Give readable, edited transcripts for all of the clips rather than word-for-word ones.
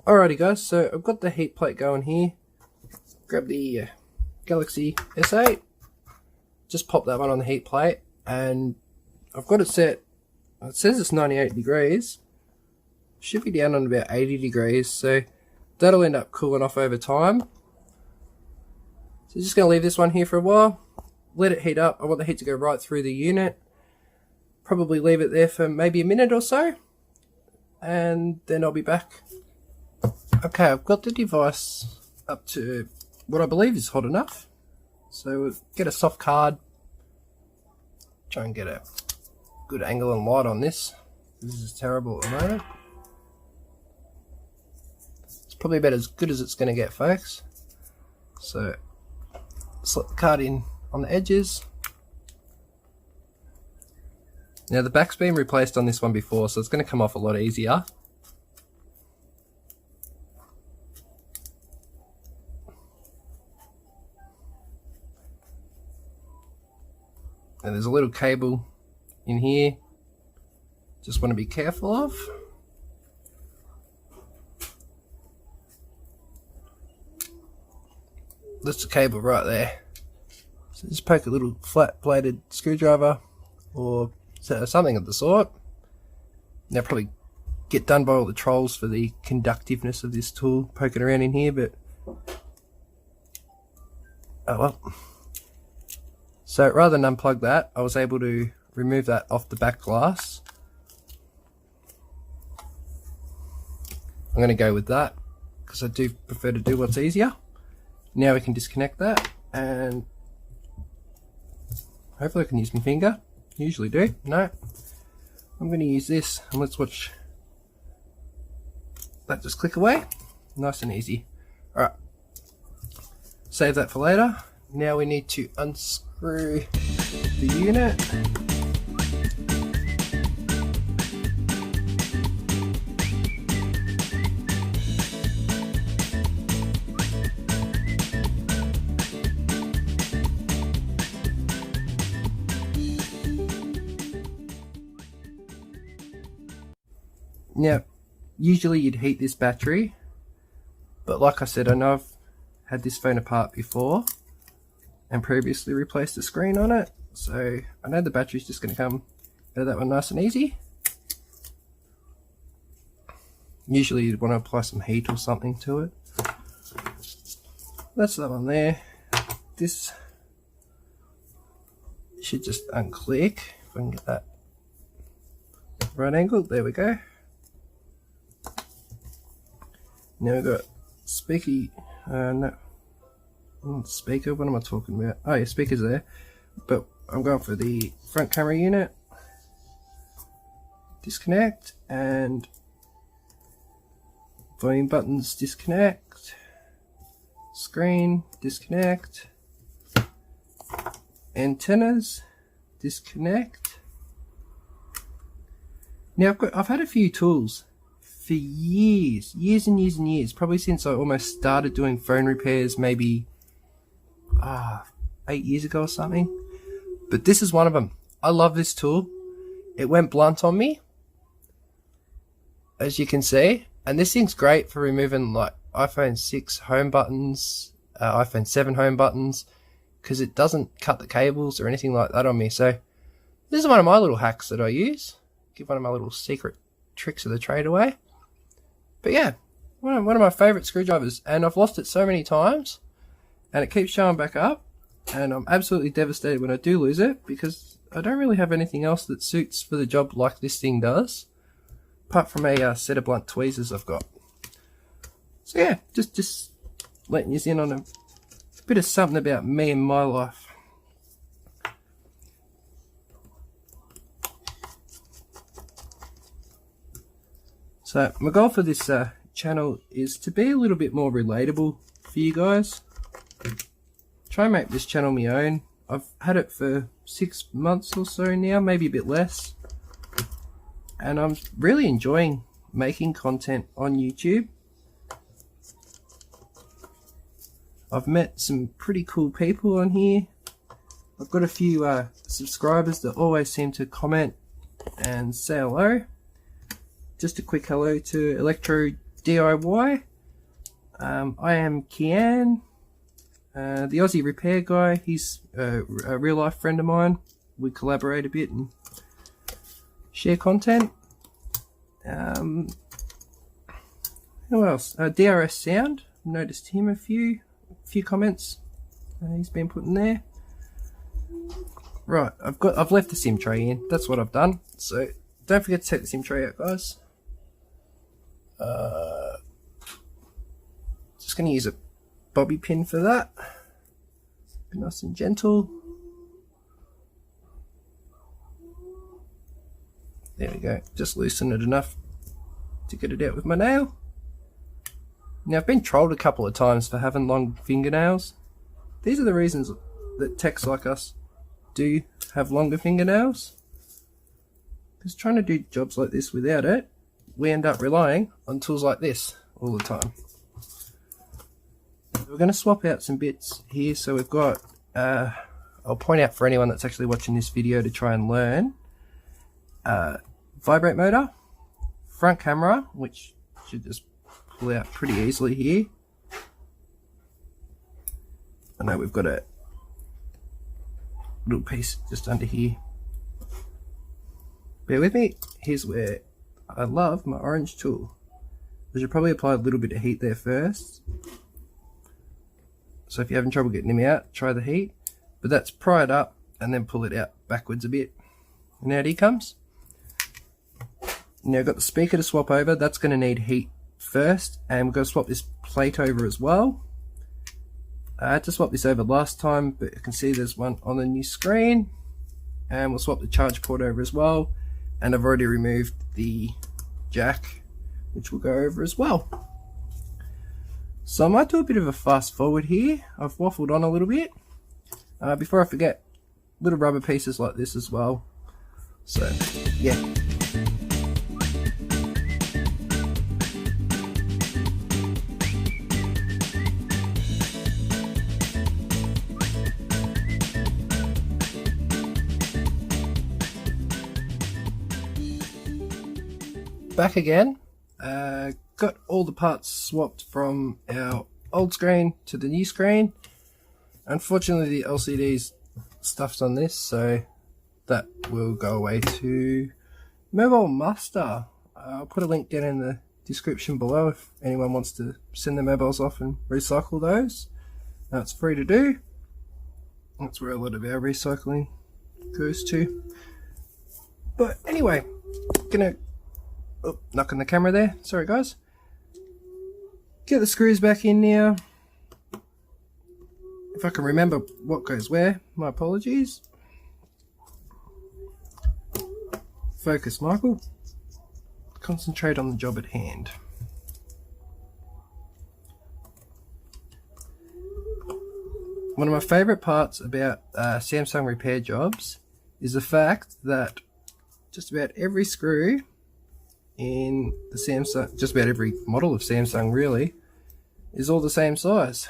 Alrighty guys, so I've got the heat plate going here. Grab the Galaxy S8, just pop that one on the heat plate, and I've got it set, it says it's 98 degrees, should be down on about 80 degrees, so that'll end up cooling off over time. So just going to leave this one here for a while, let it heat up. I want the heat to go right through the unit, probably leave it there for maybe a minute or so, and then I'll be back. Okay, I've got the device up to what I believe is hot enough. So we'll get a soft card, try and get a good angle and light on this. This is terrible at the moment. It's probably about as good as it's going to get, folks. So slip the card in on the edges. Now the back's been replaced on this one before, so it's going to come off a lot easier. And there's a little cable in here, just want to be careful of. That's the cable right there. So just poke a little flat bladed screwdriver or something of the sort. Now probably get done by all the trolls for the conductiveness of this tool poking around in here, but oh well. So rather than unplug that, I was able to remove that off the back glass. I'm going to go with that because I do prefer to do what's easier. Now we can disconnect that, and hopefully I can use my finger. Usually do. No. I'm going to use this, and let's watch that just click away. Nice and easy. Alright. Save that for later. Now we need to unscrew the unit. Now, usually you'd heat this battery, but like I said, I know I've had this phone apart before and previously replaced the screen on it, so I know the battery's just going to come out of that one nice and easy. Usually you'd want to apply some heat or something to it. That's that one there. This should just unclick, if I can get that right angle. There we go. Now we've got speaker, speaker, what am I talking about? Oh yeah, speaker's there, but I'm going for the front camera unit. Disconnect, and volume buttons disconnect, screen disconnect, antennas disconnect. Now I've had a few tools for years and years, probably since I almost started doing phone repairs, maybe 8 years ago or something. But this is one of them. I love this tool. It went blunt on me, as you can see, and this thing's great for removing like iPhone 6 home buttons, iPhone 7 home buttons, because it doesn't cut the cables or anything like that on me. So this is one of my little hacks that I use. Give one of my little secret tricks of the trade away. But yeah, one of my favourite screwdrivers, and I've lost it so many times, and it keeps showing back up, and I'm absolutely devastated when I do lose it, because I don't really have anything else that suits for the job like this thing does, apart from a set of blunt tweezers I've got. So yeah, just letting you in on a bit of something about me and my life. So my goal for this channel is to be a little bit more relatable for you guys. Try and make this channel my own. I've had it for 6 months or so now, maybe a bit less. And I'm really enjoying making content on YouTube. I've met some pretty cool people on here. I've got a few subscribers that always seem to comment and say hello. Just a quick hello to Electro DIY. I am Kian, the Aussie repair guy. He's a real life friend of mine. We collaborate a bit and share content. Who else? DRS Sound. Noticed him a few comments. He's been put in there. Right, I've left the sim tray in. That's what I've done. So don't forget to take the sim tray out, guys. Just going to use a bobby pin for that. Be nice and gentle. There we go. Just loosen it enough to get it out with my nail. Now, I've been trolled a couple of times for having long fingernails. These are the reasons that techs like us do have longer fingernails. Because trying to do jobs like this without it, we end up relying on tools like this all the time. We're going to swap out some bits here. So we've got, I'll point out for anyone that's actually watching this video to try and learn, vibrate motor, front camera, which should just pull out pretty easily here. I know we've got a little piece just under here. Bear with me. Here's where I love my orange tool. I should probably apply a little bit of heat there first. So if you're having trouble getting them out, try the heat. But that's pry it up and then pull it out backwards a bit. And out he comes. Now I've got the speaker to swap over. That's going to need heat first. And we're going to swap this plate over as well. I had to swap this over last time, but you can see there's one on the new screen. And we'll swap the charge port over as well. And I've already removed the jack, which will go over as well. So I might do a bit of a fast forward here. I've waffled on a little bit. Before I forget, little rubber pieces like this as well. So, yeah. Back again. Got all the parts swapped from our old screen to the new screen. Unfortunately, the LCD's stuffed on this, so that will go away to Mobile Master. I'll put a link down in the description below if anyone wants to send their mobiles off and recycle those. It's free to do. That's where a lot of our recycling goes to. But anyway, gonna knock on the camera there. Sorry guys. Get the screws back in now. If I can remember what goes where, my apologies. Focus, Michael. Concentrate on the job at hand. One of my favourite parts about Samsung repair jobs is the fact that just about every screw in the Samsung, just about every model of Samsung really, is all the same size,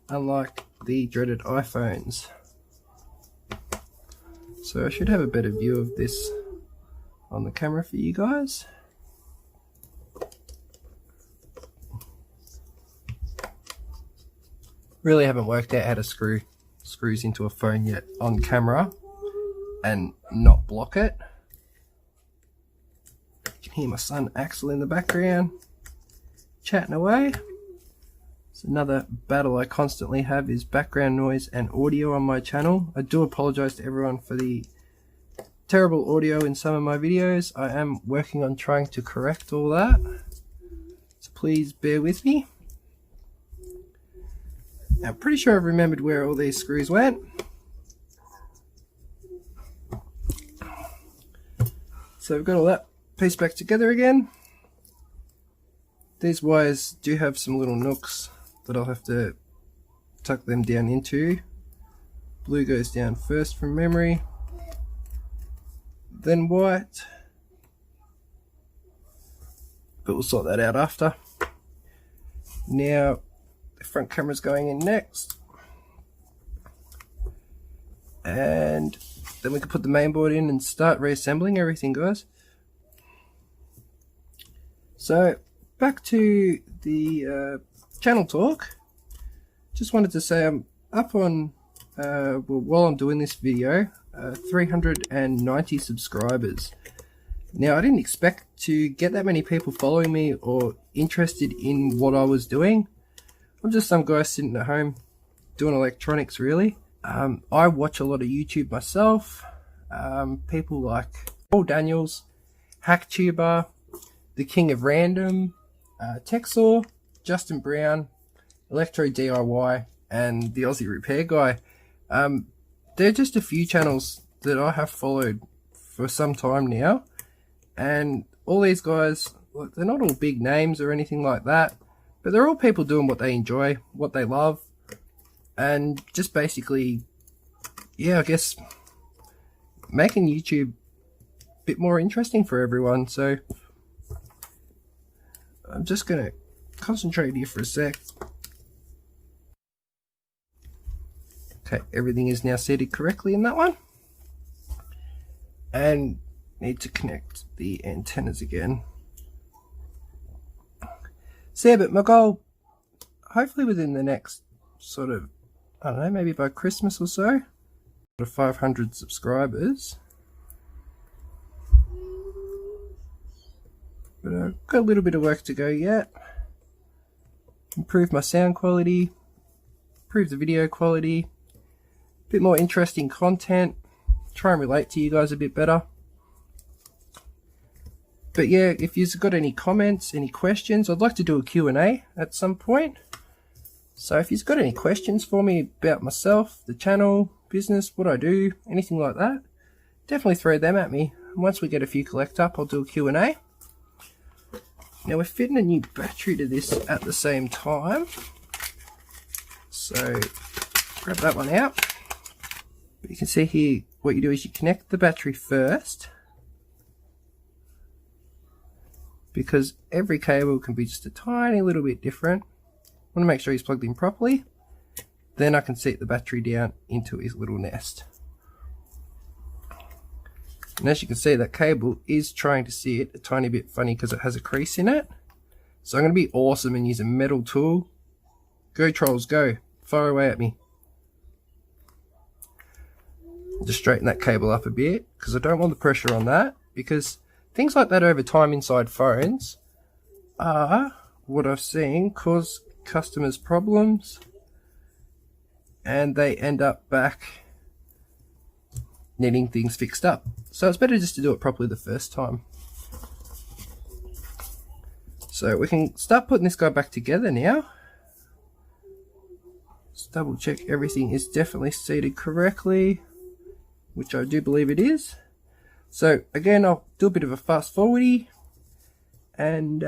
unlike the dreaded iPhones. So I should have a better view of this on the camera for you guys. Really haven't worked out how to screw screws into a phone yet on camera and not block it. You can hear my son Axel in the background chatting away. It's another battle I constantly have, is background noise and audio on my channel. I do apologize to everyone for the terrible audio in some of my videos. I am working on trying to correct all that, so please bear with me. I'm pretty sure I've remembered where all these screws went. So we've got all that piece back together again. These wires do have some little nooks that I'll have to tuck them down into. Blue goes down first from memory, then white, but we'll sort that out after. Now the front camera's going in next, and then we can put the main board in and start reassembling everything, guys. So back to the channel talk. Just wanted to say I'm up on, well, while I'm doing this video, 390 subscribers. Now, I didn't expect to get that many people following me or interested in what I was doing. I'm just some guy sitting at home doing electronics, really. I watch a lot of YouTube myself. People like Paul Daniels, HackTuber, The King of Random, Texor, Justin Brown, Electro DIY, and the Aussie Repair Guy. They're just a few channels that I have followed for some time now. And all these guys, look, they're not all big names or anything like that, but they're all people doing what they enjoy, what they love, and just basically, yeah, I guess making YouTube a bit more interesting for everyone. So I'm just going to concentrate here for a sec. Okay, everything is now seated correctly in that one. And need to connect the antennas again. So yeah, but my goal, hopefully within the next sort of, I don't know, maybe by Christmas or so, 500 subscribers. But I've got a little bit of work to go yet. Improve my sound quality, improve the video quality, a bit more interesting content, try and relate to you guys a bit better. But yeah, if you've got any comments, any questions, I'd like to do a Q&A at some point. So if you've got any questions for me about myself, the channel, business, what I do, anything like that, definitely throw them at me. And once we get a few collect up, I'll do a Q&A. Now we're fitting a new battery to this at the same time. So grab that one out. But you can see here, what you do is you connect the battery first, because every cable can be just a tiny little bit different. I want to make sure he's plugged in properly. Then I can seat the battery down into his little nest. And as you can see, that cable is trying to sit a tiny bit funny because it has a crease in it. So I'm going to be awesome and use a metal tool. Go trolls, go. Fire away at me. Just straighten that cable up a bit because I don't want the pressure on that, because things like that over time inside phones are, what I've seen, cause customers problems, and they end up back needing things fixed up. So it's better just to do it properly the first time. So we can start putting this guy back together now. Just double check everything is definitely seated correctly, which I do believe it is. So again, I'll do a bit of a fast forwardy and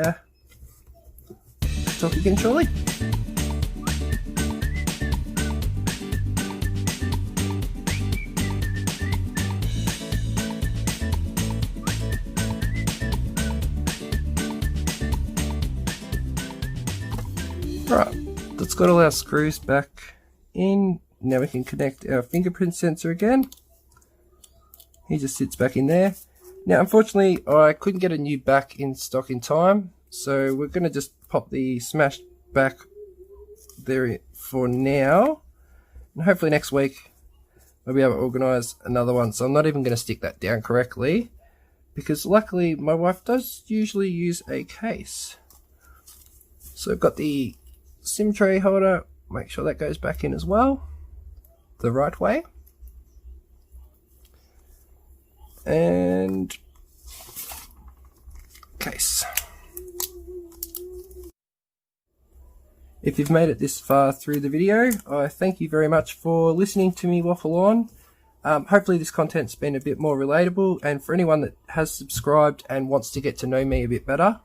talk again shortly. Right, let's got all our screws back in. Now we can connect our fingerprint sensor again. He just sits back in there. Now, unfortunately, I couldn't get a new back in stock in time, so we're going to just pop the smashed back there for now. And hopefully next week I'll be able to organise another one. So I'm not even going to stick that down correctly, because luckily my wife does usually use a case. So I've got the SIM tray holder. Make sure that goes back in as well, the right way. And case. If you've made it this far through the video, I thank you very much for listening to me waffle on. Hopefully this content's been a bit more relatable, and for anyone that has subscribed and wants to get to know me a bit better,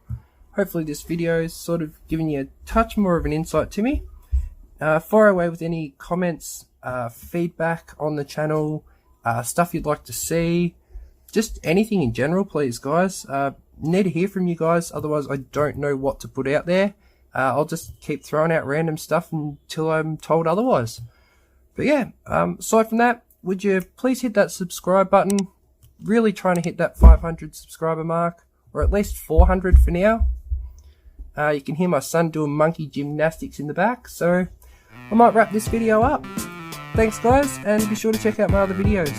hopefully this video is sort of giving you a touch more of an insight to me. Fire away with any comments, feedback on the channel, stuff you'd like to see, just anything in general, please, guys. Need to hear from you guys, otherwise I don't know what to put out there. I'll just keep throwing out random stuff until I'm told otherwise. But yeah, aside from that, would you please hit that subscribe button? Really trying to hit that 500 subscriber mark, or at least 400 for now. You can hear my son doing monkey gymnastics in the back, so I might wrap this video up. Thanks guys, and be sure to check out my other videos.